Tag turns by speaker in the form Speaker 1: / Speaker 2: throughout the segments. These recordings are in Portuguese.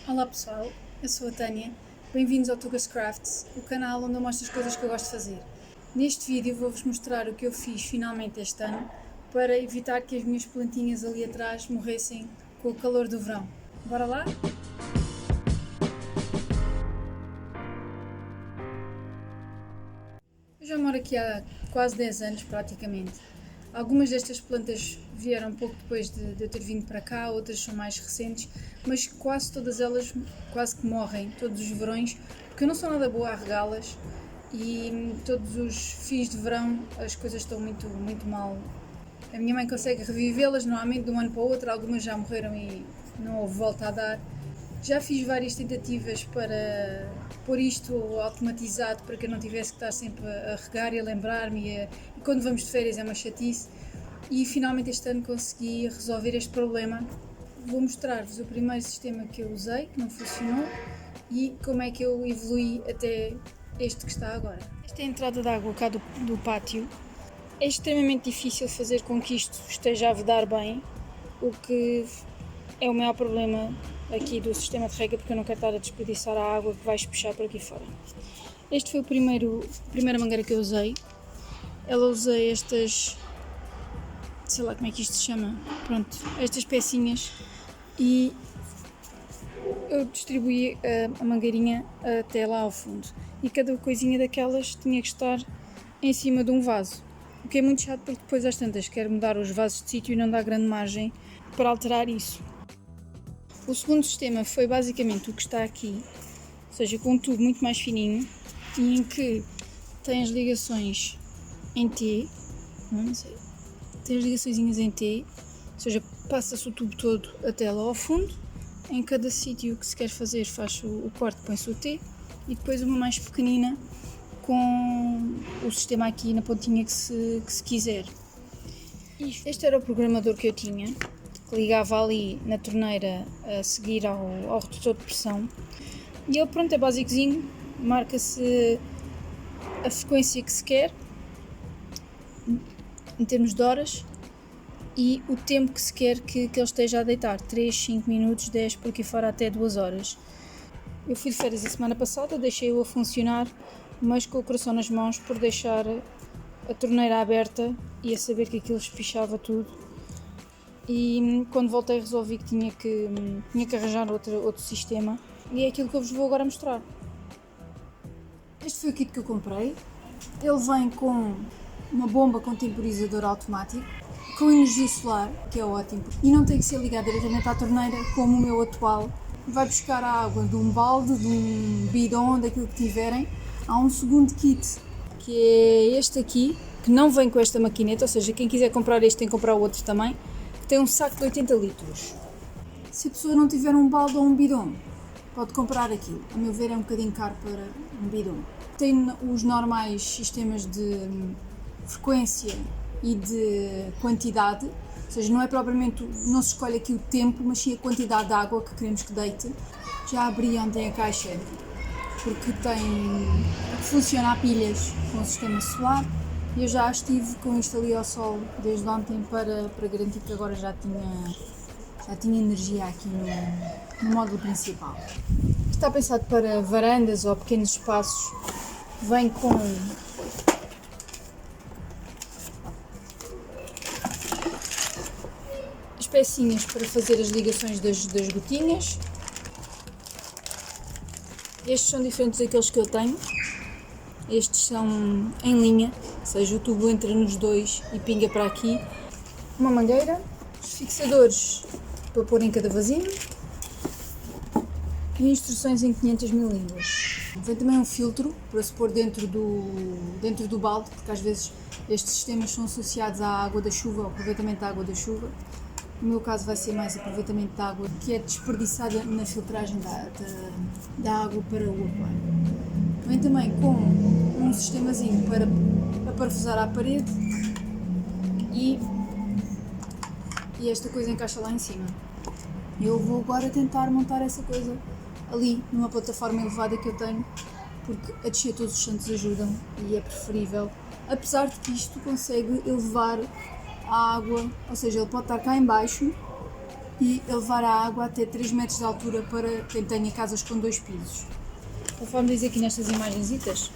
Speaker 1: Olá pessoal, eu sou a Tânia, bem-vindos ao Tugas Crafts, o canal onde eu mostro as coisas que eu gosto de fazer. Neste vídeo vou-vos mostrar o que eu fiz finalmente este ano para evitar que as minhas plantinhas ali atrás morressem com o calor do verão. Bora lá? Eu já moro aqui há quase 10 anos praticamente. Algumas destas plantas vieram pouco depois de eu ter vindo para cá, outras são mais recentes, mas quase todas elas quase que morrem todos os verões, porque eu não sou nada boa a regá-las e todos os fins de verão as coisas estão muito mal. A minha mãe consegue revivê-las normalmente de um ano para o outro, algumas já morreram e não houve volta a dar. Já fiz várias tentativas para pôr isto automatizado para que eu não tivesse que estar sempre a regar e a lembrar-me e quando vamos de férias é uma chatice e finalmente este ano consegui resolver este problema. Vou mostrar-vos o primeiro sistema que eu usei, que não funcionou, e como é que eu evolui até este que está agora. Esta é a entrada de água cá do pátio. É extremamente difícil fazer com que isto esteja a vedar bem, o que é o maior problema aqui do sistema de rega, porque eu não quero estar a desperdiçar a água que vai espuxar por aqui fora. Este foi a primeira mangueira que eu usei. Ela usei estas, sei lá como é que isto se chama, pronto, estas pecinhas e eu distribuí a mangueirinha até lá ao fundo. E cada coisinha daquelas tinha que estar em cima de um vaso. O que é muito chato porque depois às tantas quero mudar os vasos de sítio e não dá grande margem para alterar isso. O segundo sistema foi basicamente o que está aqui, ou seja, com um tubo muito mais fininho e em que tem as ligações em T, não sei, tem as ligaçõezinhas em T, ou seja, passa-se o tubo todo até lá ao fundo, em cada sítio que se quer fazer faz o corte, põe-se o T e depois uma mais pequenina com o sistema aqui na pontinha que se quiser. Este era o programador que eu tinha, que ligava ali na torneira a seguir ao redutor de pressão. E ele, pronto, é basicozinho, marca-se a frequência que se quer, em termos de horas, e o tempo que se quer que ele esteja a deitar, 3, 5 minutos, 10, por aqui fora até 2 horas. Eu fui de férias a semana passada, deixei-o a funcionar, mas com o coração nas mãos por deixar a torneira aberta e a saber que aquilo espichava tudo. E quando voltei resolvi que tinha que arranjar outro sistema e é aquilo que eu vos vou agora mostrar. Este foi o kit que eu comprei. Ele vem com uma bomba com temporizador automático, com energia solar, que é ótimo, e não tem que ser ligado diretamente à torneira como o meu atual. Vai buscar a água de um balde, de um bidon, daquilo que tiverem. Há um segundo kit, que é este aqui, que não vem com esta maquineta, ou seja, quem quiser comprar este tem que comprar o outro também, que tem um saco de 80 litros. Se a pessoa não tiver um balde ou um bidon, pode comprar aquilo. A meu ver é um bocadinho caro para um bidon. Tem os normais sistemas de frequência e de quantidade, ou seja, não é propriamente, não se escolhe aqui o tempo, mas sim a quantidade de água que queremos que deite. Já abri ontem a caixa porque funciona a pilhas com o sistema solar e eu já estive com isto ali ao sol desde ontem para garantir que agora já tinha energia aqui no módulo principal. Está pensado para varandas ou pequenos espaços, vem com as pecinhas para fazer as ligações das gotinhas. Estes são diferentes daqueles que eu tenho. Estes são em linha, ou seja, o tubo entra nos dois e pinga para aqui. Uma mangueira, os fixadores para pôr em cada vasinho e instruções em 500 mil línguas. Vem também um filtro para se pôr dentro do balde, porque às vezes estes sistemas são associados à água da chuva, ao aproveitamento da água da chuva. No meu caso vai ser mais aproveitamento da água que é desperdiçada na filtragem da água para o aquário. Vem também com um sistemazinho para parafusar à parede e esta coisa encaixa lá em cima. Eu vou agora tentar montar essa coisa ali numa plataforma elevada que eu tenho, porque a descer todos os santos ajudam e é preferível, apesar de que isto consegue elevar a água, ou seja, ele pode estar cá em baixo e elevar a água até 3 metros de altura para quem tenha casas com 2 pisos. Conforme diz aqui nestas imagenzitas,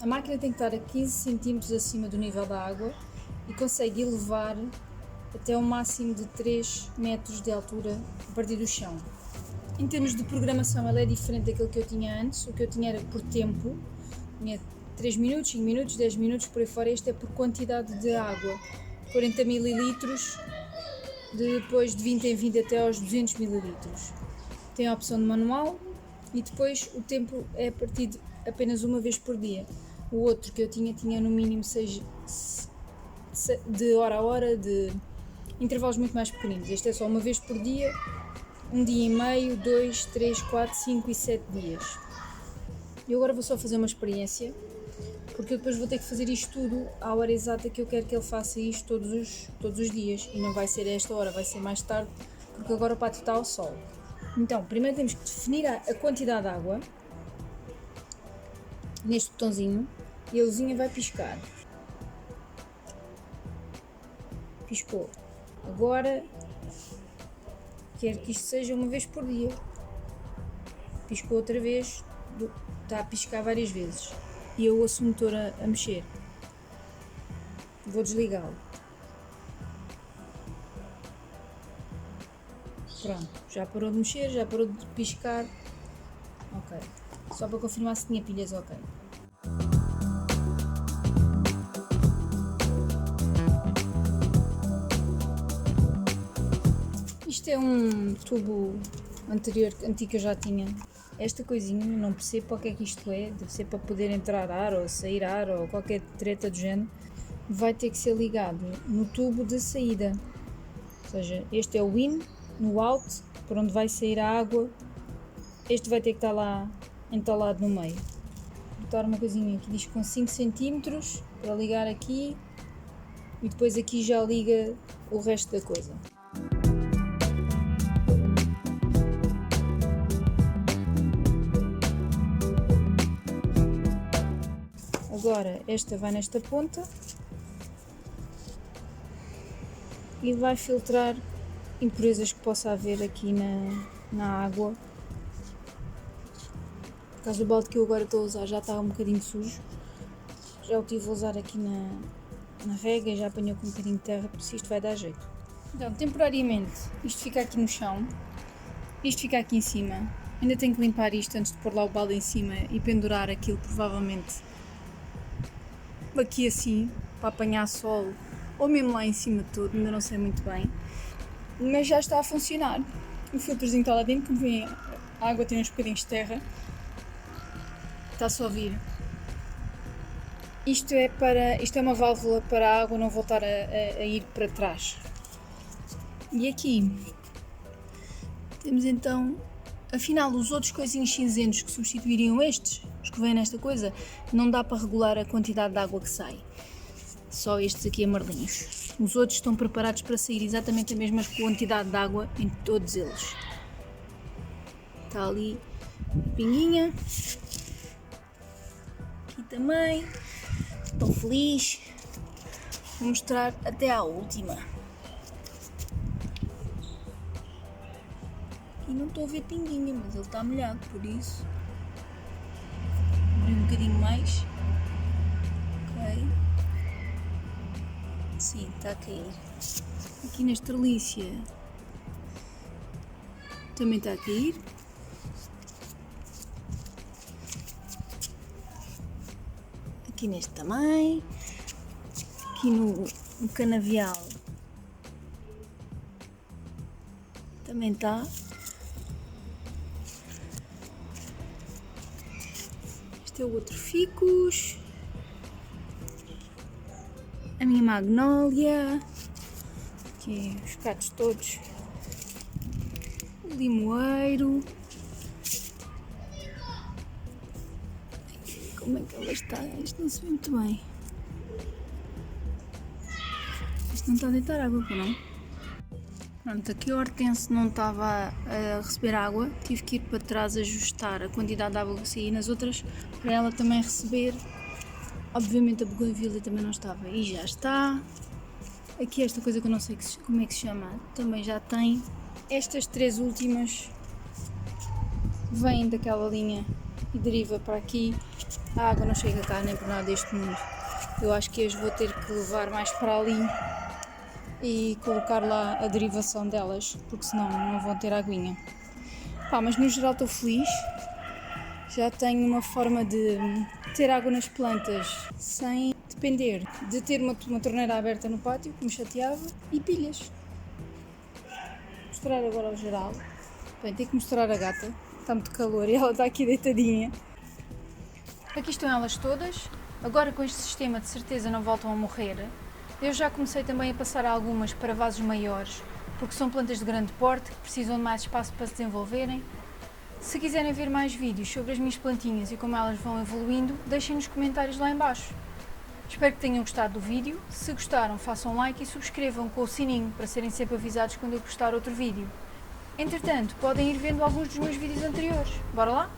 Speaker 1: a máquina tem que estar a 15 cm acima do nível da água e consegue elevar até um máximo de 3 metros de altura a partir do chão. Em termos de programação, ela é diferente daquilo que eu tinha antes. O que eu tinha era por tempo, tinha 3 minutos, 5 minutos, 10 minutos, por aí fora. Este é por quantidade de água, 40 ml, depois de 20 em 20 até aos 200 ml. Tem a opção de manual e depois o tempo é a partir de apenas uma vez por dia. O outro que eu tinha no mínimo 6 de hora a hora, de intervalos muito mais pequeninos. Este é só uma vez por dia, um dia e meio, 2, 3, 4, 5 e 7 dias. Eu agora vou só fazer uma experiência, porque eu depois vou ter que fazer isto tudo à hora exata que eu quero que ele faça isto todos os dias. E não vai ser a esta hora, vai ser mais tarde, porque agora o pátio está ao sol. Então, primeiro temos que definir a quantidade de água neste botãozinho e a luzinha vai piscar. Piscou. Agora quero que isto seja uma vez por dia. Piscou outra vez, está a piscar várias vezes e eu ouço o motor a mexer. Vou desligá-lo. Pronto, já parou de mexer, já parou de piscar. Ok, só para confirmar se tinha pilhas, ok. Isto é um tubo antigo que eu já tinha. Esta coisinha, não percebo para o que é que isto é, deve ser para poder entrar ar ou sair ar ou qualquer treta do género. Vai ter que ser ligado no tubo de saída. Ou seja, este é o in, no out, por onde vai sair a água. Este vai ter que estar lá entalado no meio. Vou botar uma coisinha aqui, diz com 5 cm para ligar aqui e depois aqui já liga o resto da coisa. Agora esta vai nesta ponta e vai filtrar impurezas que possa haver aqui na água. Por causa do balde que eu agora estou a usar já está um bocadinho sujo. Já o tive a usar aqui na rega e já apanhou com um bocadinho de terra, por isso isto vai dar jeito. Então, temporariamente, isto fica aqui no chão, isto fica aqui em cima. Ainda tenho que limpar isto antes de pôr lá o balde em cima e pendurar aquilo provavelmente aqui assim, para apanhar sol, ou mesmo lá em cima de tudo, ainda não sei muito bem. Mas já está a funcionar. O filtrozinho está lá dentro, como vêem, a água tem uns bocadinhos de terra. Está só a vir. Isto é uma válvula para a água não voltar a ir para trás. E aqui temos então, afinal, os outros coisinhos cinzentos que substituiriam estes, os que vêm nesta coisa, não dá para regular a quantidade de água que sai. Só estes aqui amarelinhos. Os outros estão preparados para sair exatamente a mesma quantidade de água em todos eles. Está ali a pinguinha. Aqui também. Estou feliz. Vou mostrar até à última. Aqui não estou a ver pinguinha, mas ele está molhado, por isso. Vou abrir um bocadinho mais. Ok. Sim, está a cair. Aqui na estrelícia também está a cair. Aqui neste também. Aqui no canavial também está. Este é o outro ficus. A minha magnólia. Aqui os gatos todos. O limoeiro. Como é que ela está? Isto não se vê muito bem. Isto não está a deitar água, não? Pronto, aqui a hortense não estava a receber água. Tive que ir para trás ajustar a quantidade de água que saía nas outras para ela também receber. Obviamente a bougainvillea também não estava e já está. Aqui esta coisa que eu não sei como é que se chama também já tem. Estas 3 últimas vêm daquela linha e deriva para aqui. A água não chega cá nem por nada deste mundo. Eu acho que as vou ter que levar mais para ali e colocar lá a derivação delas, porque senão não vão ter aguinha. Pá, mas no geral estou feliz. Já tenho uma forma de ter água nas plantas sem depender de ter uma torneira aberta no pátio, que me chateava, e pilhas. Vou mostrar agora ao geral. Bem, tenho que mostrar a gata. Está muito calor e ela está aqui deitadinha. Aqui estão elas todas. Agora com este sistema de certeza não voltam a morrer. Eu já comecei também a passar algumas para vasos maiores, porque são plantas de grande porte que precisam de mais espaço para se desenvolverem. Se quiserem ver mais vídeos sobre as minhas plantinhas e como elas vão evoluindo, deixem nos comentários lá em baixo. Espero que tenham gostado do vídeo. Se gostaram, façam like e subscrevam com o sininho para serem sempre avisados quando eu postar outro vídeo. Entretanto, podem ir vendo alguns dos meus vídeos anteriores. Bora lá?